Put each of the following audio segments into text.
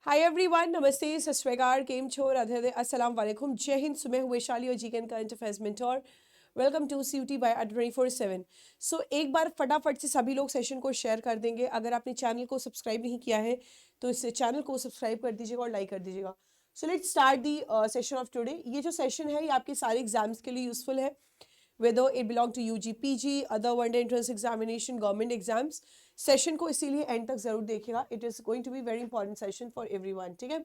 Hi everyone, नमस्ते, सत श्री अकाल, केम छो, राधे राधे, अस्सलाम वालेकुम, जय हिंद, सुबह हुए शाली और GK current affairs mentor. Welcome to CUT by 24/7। So एक बार फटाफट से सभी लोग सेशन को शेयर कर देंगे। अगर आपने चैनल को सब्सक्राइब नहीं किया है तो इस चैनल को सब्सक्राइब कर दीजिएगा और लाइक कर दीजिएगा। So let's start the session of today. ये जो सेशन है ये आपके सारे एग्जाम्स के लिए यूजफुल है, whether it belong to UG, PG, other one day entrance examination, government exams। Session को इसीलिए एंड तक जरूर देखिएगा। It is going to be very important session for everyone. ठीक है,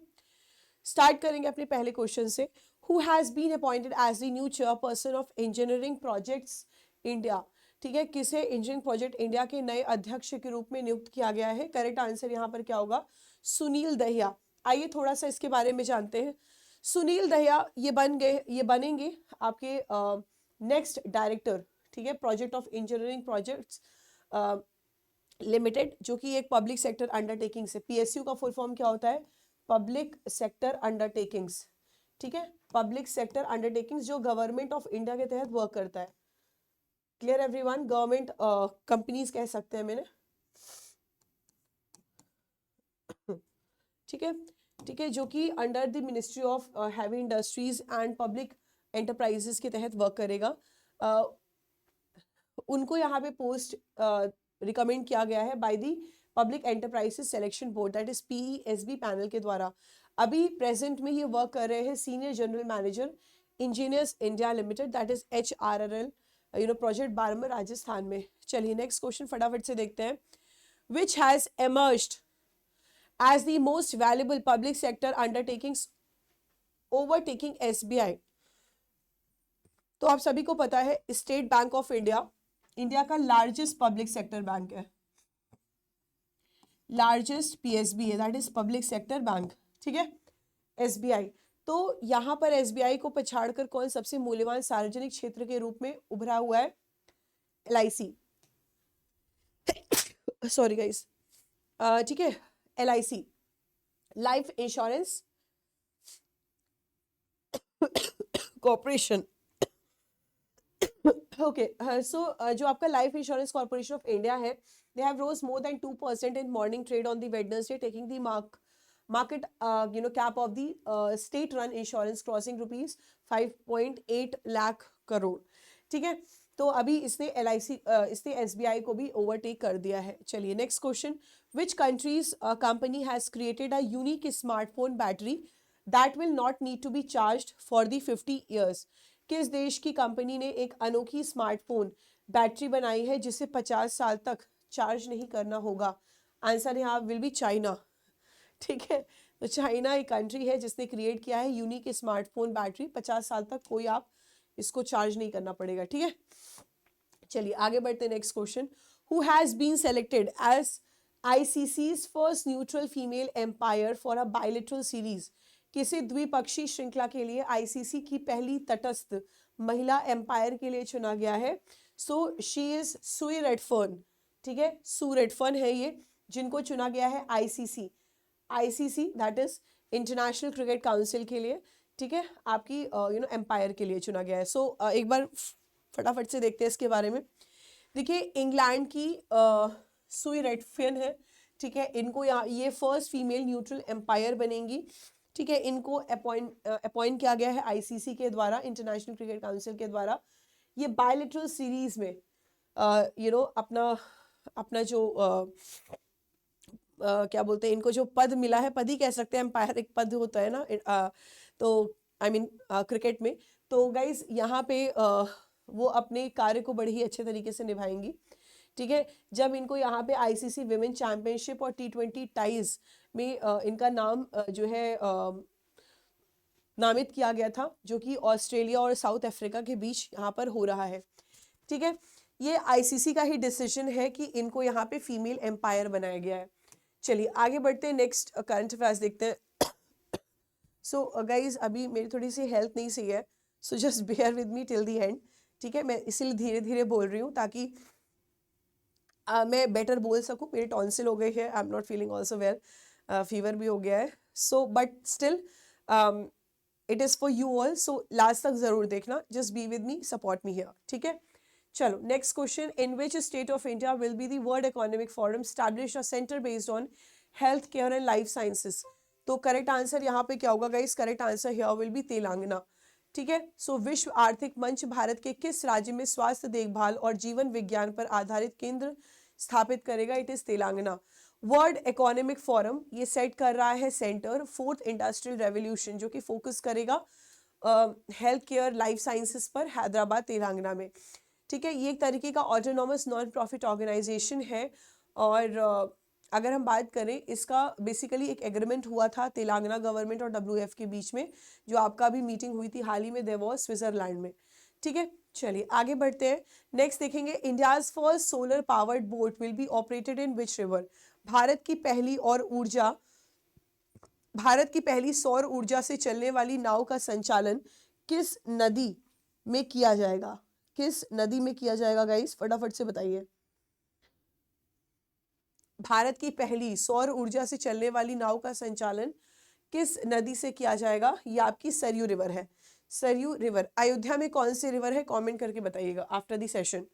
स्टार्ट करेंगे अपने पहले क्वेश्चन से। Who has been appointed as the new chairperson of Engineering Projects India. ठीक है, किसे इंजीनियरिंग प्रोजेक्ट इंडिया के नए अध्यक्ष के रूप में नियुक्त किया गया है? करेक्ट आंसर यहाँ पर क्या होगा? सुनील दहिया। आइए थोड़ा सा इसके बारे में जानते हैं। सुनील दहिया ये बनेंगे आपके नेक्स्ट डायरेक्टर। ठीक है, project of Engineering projects limited, जो कि एक पब्लिक सेक्टर अंडरटेकिंग से। PSU का फुल फॉर्म क्या होता है? Public sector undertakings. ठीक है, पब्लिक सेक्टर अंडरटेकिंग्स जो गवर्नमेंट ऑफ इंडिया के तहत वर्क करता है। Clear everyone? गवर्नमेंट कंपनीज कह सकते हैं मैंने। ठीक है, ठीक है, जो कि under the ministry of heavy industries and public enterprises के तहत वर्क करेगा। उनको यहाँ पे पोस्ट रिकमेंड किया गया है by the public enterprises selection board, that is PESB panel के द्वारा। अभी प्रेजेंट में ये वर्क कर रहे हैं senior general manager Engineers India Limited, that is HRRL, project Barmer Rajasthan में। चलिए नेक्स्ट क्वेश्चन फटाफट से देखते हैं। Which has emerged as the most valuable public sector undertakings overtaking SBI। तो आप सभी को पता है State Bank of India India का लार्जेस्ट पब्लिक सेक्टर बैंक है, लार्जेस्ट PSB है, that is public sector bank. ठीक है, SBI। तो यहां पर SBI को पछाड़कर कौन सबसे मूल्यवान सार्वजनिक क्षेत्र के रूप में उभरा हुआ है? LIC। Sorry guys. ठीक है, LIC, life insurance corporation. Okay, so जो आपका life insurance corporation of India है, they have rose more than 2% in morning trade on the Wednesday, taking the market cap of the state run insurance crossing rupees 5.8 lakh crore. ठीक है, तो अभी इसने LIC इसने SBI को भी ओवरटेक कर दिया है। चलिए next question. Which country's company has created a unique smartphone battery that will not need to be charged for the 50 years. किस देश की कंपनी ने एक अनोखी स्मार्टफोन बैटरी बनाई है जिसे 50 साल तक चार्ज नहीं करना होगा? आंसर यहाँ विल बी चाइना। ठीक है, तो चाइना एक कंट्री है जिसने क्रिएट किया है यूनिक स्मार्टफोन बैटरी। 50 साल तक कोई आप इसको चार्ज नहीं करना पड़ेगा। ठीक है, चलिए आगे बढ़ते हैं। Next question. Who has been selected as ICC's first neutral female umpire for a bilateral series. किसी द्विपक्षीय श्रृंखला के लिए ICC की पहली तटस्थ महिला एम्पायर के लिए चुना गया है? सो शी इज सुई रेडफर्न। ठीक है, सू रेडफर्न है ये, जिनको चुना गया है ICC that is international cricket council के लिए। ठीक है, आपकी एम्पायर के लिए चुना गया है। सो एक बार फटाफट से देखते हैं इसके बारे में। देखिए, इंग्लैंड की सुई रेडफर्न है। ठीक है, इनको यहाँ ये फर्स्ट फीमेल न्यूट्रल एम्पायर बनेंगी। ठीक है, इनको अपॉइंट किया गया है ICC के द्वारा, इंटरनेशनल क्रिकेट काउंसिल के द्वारा। ये बायलिटरल सीरीज में अपना अपना जो क्या बोलते हैं, इनको जो पद मिला है, पद ही कह सकते हैं, एम्पायर एक पद होता है ना, तो आई मीन क्रिकेट में। तो गाइज यहाँ पे वो अपने कार्य को बड़े ही अच्छे तरीके से निभाएंगी। ठीक है, जब इनको यहाँ पे ICC विमेन चैंपियनशिप और T20 टाइज में इनका नाम जो है नामित किया गया था, जो कि ऑस्ट्रेलिया और साउथ अफ्रीका के बीच यहाँ पर हो रहा है। ठीक है, ये ICC का ही डिसीजन है कि इनको यहाँ पे फीमेल एम्पायर बनाया गया है। चलिए आगे बढ़ते हैं, नेक्स्ट करंट अफेयर्स देखते हैं। सो गाइज, अभी मेरी थोड़ी सी हेल्थ नहीं सही है, so just bear with me till the end. ठीक है, मैं इसीलिए धीरे धीरे बोल रही हूँ ताकि मैं बेटर बोल सकूँ। मेरे टॉन्सिल हो गए हैं, I am not feeling also well, fever भी हो गया है। So but still it is for you all, so last तक जरूर देखना, just be with me, support me here. ठीक है, चलो next question. In which state of India will be the world economic forum establish a centre based on health care and life sciences. तो correct answer यहाँ पे क्या होगा guys, correct answer here will be Telangana. ठीक है, सो विश्व आर्थिक मंच भारत के किस राज्य में स्वास्थ्य देखभाल और जीवन विज्ञान पर आधारित केंद्र स्थापित करेगा, it is Telangana. World economic forum ये सेट कर रहा है सेंटर फोर्थ इंडस्ट्रियल रेवोल्यूशन, जो कि फोकस करेगा हेल्थ केयर लाइफ साइंसेस पर, हैदराबाद तेलंगाना में। ठीक है, ये एक तरीके का ऑटोनॉमस नॉन प्रॉफिट ऑर्गेनाइजेशन है। और अगर हम बात करें, इसका बेसिकली एक एग्रीमेंट हुआ था तेलंगाना गवर्नमेंट और WF के बीच में, जो आपका भी मीटिंग हुई थी हाल ही में देवोस स्विट्जरलैंड में। ठीक है, चलिए आगे बढ़ते हैं। नेक्स्ट देखेंगे, India's first solar powered boat will be operated in which river. Bharat की पहली सौर ऊर्जा से चलने वाली नाव का संचालन किस नदी में किया जाएगा, किस नदी में किया जाएगा गाइस, फटाफट से बताइए। भारत की पहली सौर ऊर्जा से चलने वाली नाव का संचालन किस नदी से किया जाएगा, ये आपकी सरयू रिवर है। सरयू रिवर। अयोध्या में कौन सी रिवर है, कमेंट करके बताइएगा after the session,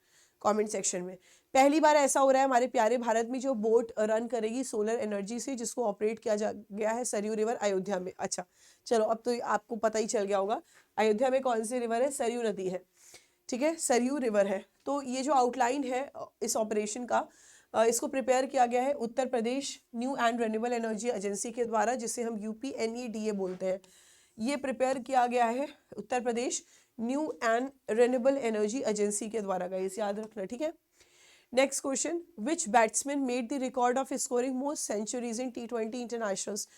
comment section में। पहली बार ऐसा हो रहा है हमारे प्यारे भारत में जो बोट रन करेगी सोलर एनर्जी से, जिसको ऑपरेट किया गया है सरयू रिवर अयोध्या में। अच्छा चलो, अब तो आपको पता ही चल गया होगा अयोध्या में कौन सी रिवर है, सरयू नदी है। ठीक है, सरयू रिवर है। तो ये जो आउटलाइन है इस ऑपरेशन का, इसको प्रिपेयर किया गया है Uttar Pradesh new and renewable energy agency के द्वारा, जिसे हम UPNEDA बोलते हैं। ये प्रिपेयर किया गया है Uttar Pradesh new and renewable energy agency के द्वारा, गाइस याद रखना। ठीक है, next question, which batsman made the record of scoring most centuries in T20 internationals.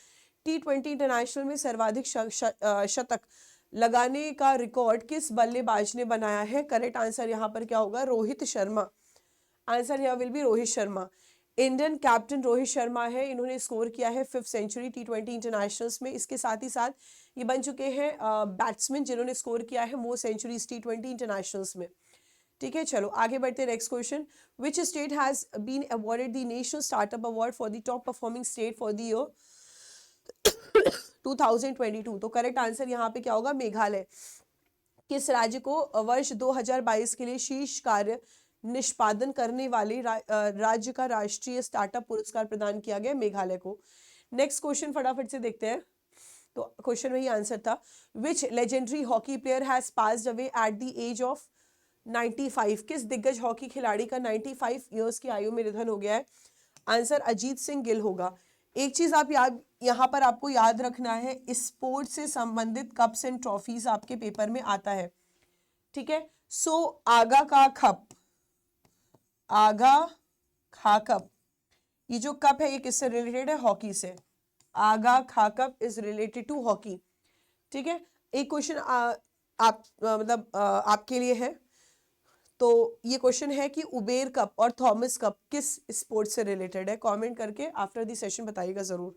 T20 international में सर्वाधिक शतक लगाने का रिकॉर्ड किस बल्लेबाज ने बनाया है, करेक्ट आंसर यहाँ पर क्या होगा, रोहित शर्मा। आंसर यहाँ will be Rohit Sharma. Indian captain Rohit Sharma है, इन्होंने स्कोर किया है 5th सेंचुरी T20 इंटरनेशनल्स में। इसके साथ ही साथ ये बन चुके हैं बैट्समैन जिन्होंने स्कोर किया है मोस्ट सेंचुरीज T20 इंटरनेशनल्स में। ठीक है, चलो आगे बढ़ते हैं। Next question, which state has been awarded the national startup award for the top performing state for the year 2022। तो करेक्ट आंसर यहाँ पे क्या होगा, मेघालय। किस राज्य को वर्ष 2022 के लिए शीर्ष कार्य निष्पादन करने वाले राज्य का राष्ट्रीय स्टार्टअप पुरस्कार प्रदान किया गया, मेघालय को। नेक्स्ट क्वेश्चन फटाफट से देखते हैं। तो क्वेश्चन में ही आंसर था, which legendary hockey player has passed away at the age of 95। किस दिग्गज हॉकी खिलाड़ी का 95 ईयर्स की आयु में निधन हो गया है, आंसर अजीत सिंह गिल होगा। एक चीज आप यहाँ पर आपको याद रखना है, स्पोर्ट्स से संबंधित कप्स एंड ट्रॉफीज आपके पेपर में आता है। ठीक है, सो आगा का कप, आगा खा कप, ये जो कप है ये किससे रिलेटेड है, हॉकी से। Aga Khan cup is related to hockey. ठीक है, एक क्वेश्चन आपके लिए है। तो ये क्वेश्चन है कि उबेर कप और थॉमस कप किस स्पोर्ट से रिलेटेड है, कमेंट करके आफ्टर द सेशन बताइएगा जरूर।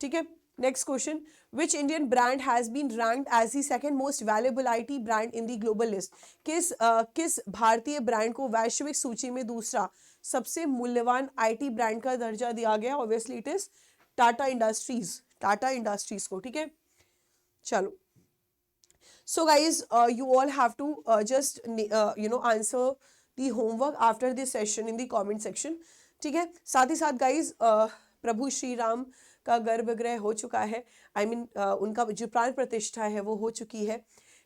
ठीक है, next question, which Indian brand has been ranked as the second most valuable IT brand in the global list. किस भारतीय ब्रांड को वैश्विक सूची में दूसरा सबसे मूल्यवान IT ब्रांड का दर्जा दिया गया, obviously it is Tata industries को। ठीक है, चलो, so guys you all have to just answer the homework after this session in the comment section. ठीक है, साथ ही साथ guys प्रभु श्री राम का गर्भगृह हो चुका है, उनका जो प्राण प्रतिष्ठा है वो हो चुकी है।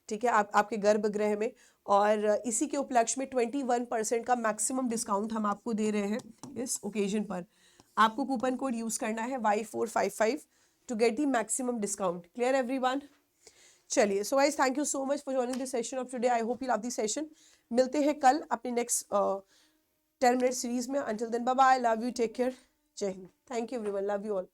ठीक है, आपके गर्भगृह में, और इसी के उपलक्ष्य में 21% का मैक्सिमम डिस्काउंट हम आपको दे रहे हैं इस ओकेजन पर। आपको कूपन कोड यूज करना है Y455 to get the maximum discount. Clear everyone? चलिए, so guys thank you so much for joining this session of today. I hope you love this session. मिलते हैं कल अपने नेक्स्ट 10 मिनट सीरीज में। Until then bye bye, love you, take care, जय Hind. Thank you everyone, love you all.